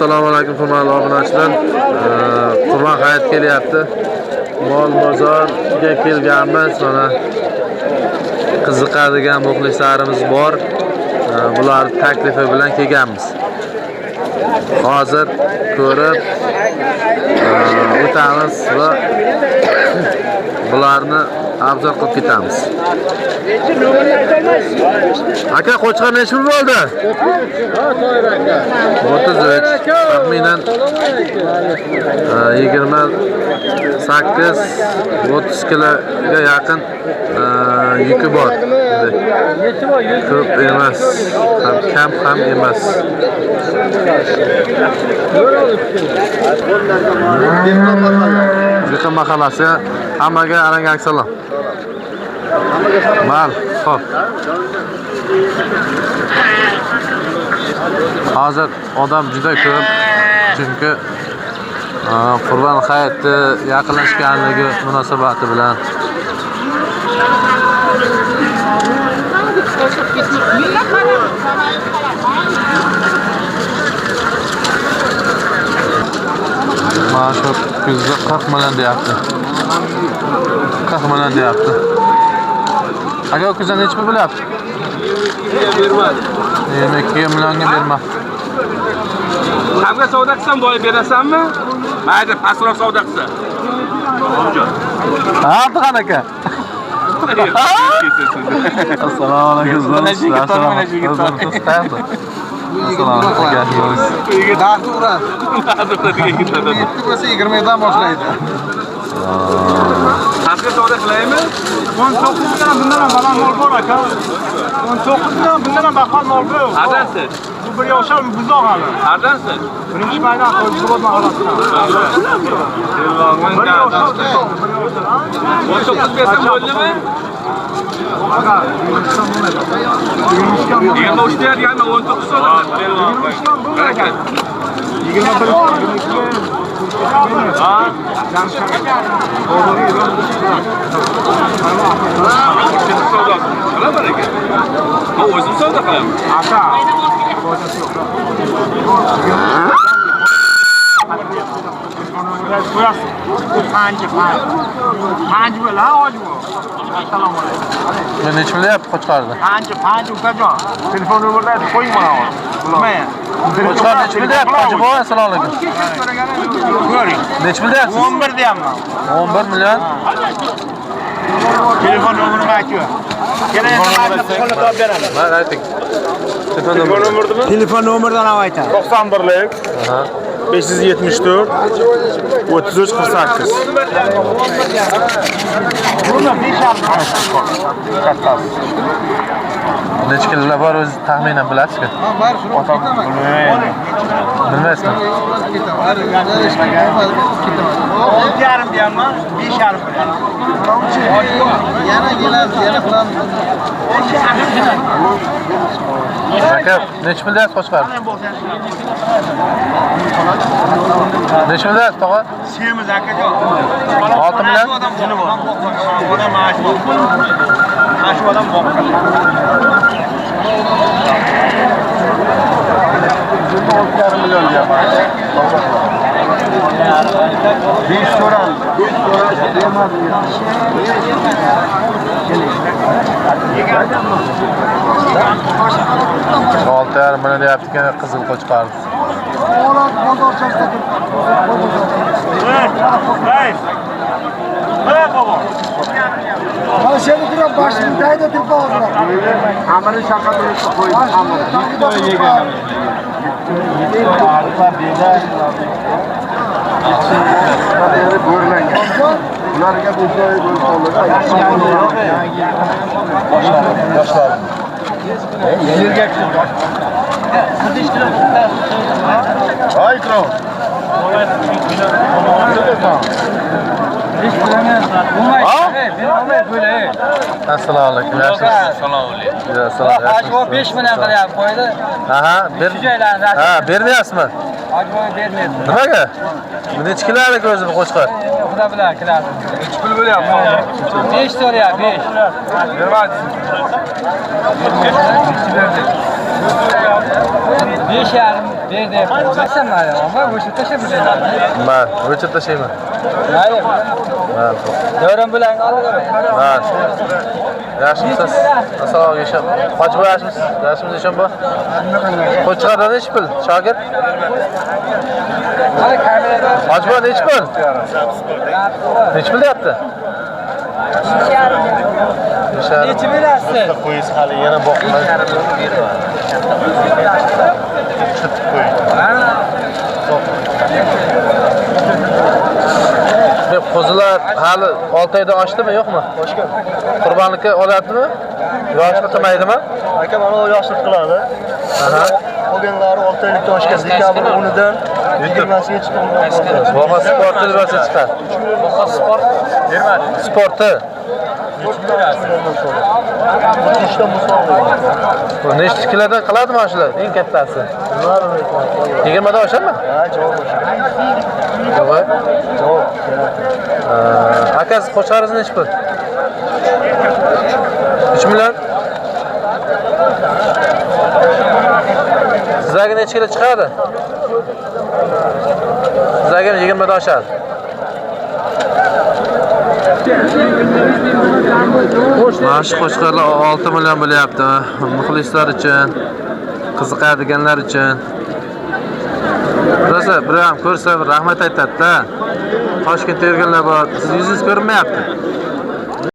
Assalomu alaykum hurmatli obunachilar. Qurban hayit kelyapti. Mol bozorga kelganmiz. Mana qiziqadigan muxlislarimiz bor. Bular taklifi bilan kelganmiz. Hozir ko'rib o'tamiz va bularni obzor qilib ketamiz. Aka qo'chqar necha pul bo'ldi? 33, taxminan 28-30 kiloga yaqin yuki bor. Ko'p emas, kam ham emas. Yaqin mahallasi, hammaga alangan salom. Mal, xo'p. Hozir odam juda ko'p, chunki Qurban hayiti yaqinlashganligi munosabati bilan mana shu kuzda 40 million deyapti. 40 million deyapti. Aka kuzda necha pul bo'lyapti? Bermadi. 22 millionga bermadi. Hamga savdo qilsam boy berasanmi? Mayli, pastroq savdo qilsa. Ha, Abduxan aka. Assalomu alaykum. Assalomu alaykum. Narxi uradi. 20 dan boshlaydi. Hamga savdo qilaymi? 19 dan bundan ham baland mol bor aka. 19 dan bundan ham baland mol bor. Qadansiz? Bu bir yoshar buzoq hali. Qadansiz? Birinchi bayram Qo'yqibot mahallasidan. Bir yoshar. 19 bersam bo'ldimi? Yigirma uchta deyapman, 19 so'm. Barakat. 21. Ha? Ben o'zim savdo qilaman. Aka. Men necha bilyapti qo'chqarni? Ukajon. Telefon nomerlarini qo'ying mana hozir. Bilmayman. Qo'chqar necha bilyapti? Hojiboy, assalomu alaykum. Ko'ring. Necha bilyapsiz? 11 deyapman. 11 million. Telefon nomerini aytib. Mana ayting. Telefon nomerdimi? Telefon nomeridan ham aytadi. 91lik 574 33 48. Necha kilolar bor o'zi taxminan bilasizmi? Bilmaysizmi? Yarim deyapman, 5,5 bilan. Yana keladi, yana qilamiz. Aka, necha bilyapsiz qo'chqar? Necha bilyapsiz tog'a? Semiz akajon. 6 million. Odam maash bor. Maash odam boqqan. 6,5 million deyapman. 5 so'raldi. 5 so'raldi, bermadi. 6,5 million deyapti ekan qizil qo'chqar. Hey. Hey baba. Mana seni turib boshini tayda turib hozir. Amrini shaqa turib qo'ydi. Bitta yegan. Arpa beda. Bo'rlangan. Ularga bu joy boshlar. Yerga Aytro. Assalomu alaykum. Assalomu alaykum. Assalomu 5 million qilyapti qo'ydi. Aha, bermayapsizmi? Hojboy bermaydi. Nimaga? Bu necha kilolik o'zi bu qo'chqar? Xudo bilan kiradi. 3 pul bo'lyapti. 5 so'rayapti, 5. Bermadi. Beş yarım berdi. Sen var ya ama bu şu taşı bilen. Mayli, o'chib tashlayman. Mayli. Mayli. Davron bilan oldi. Mayli. Yaxshimisiz? Assalomu alaykum. Hoji bu yaxshimisiz? Yaxshimisiz Eshonboy? Qo'chqarda nechi pul? Shogird? Hali kamerada. Hoji bu nechi pul? Nechi pul deyapti? Nechi berasiz? Qo'yiz hali yana boqmay. Qo'zilar hali 6 oydan oshdimi, yo'qmi? Oshgan. Qurbonlikka olyaptimi? Yoshmi qilmaydimi? Aka mana u yoshlik qiladi. Aha. Qolganlari 6 oylikda oshgan. Dekabr 10idan 20siga chiqqan. Voha sport televizorda chiqqan. Boqa sport bermadi. Sporti. Ishda musobaqa. Bu nechta kilodan qiladi mana shular? Eng kattasi. 20 dan oshadimi? Ha, javob o'sha. Yo'q. Javob. Akasi qo'shqaringiz nechi pul? 3 million. Sizlarga necha kilo chiqadi? Sizlarga 20 dan oshadi. Mana shu qo'shqarlar 6 million bo'lyapti. Muxlislar uchun, qiziqadiganlar uchun. Rosa, bir ham ko'rsa rahmat aytadi-da. Toshkentda yurganlar bor. Siz yuzingiz ko'rinmayapti.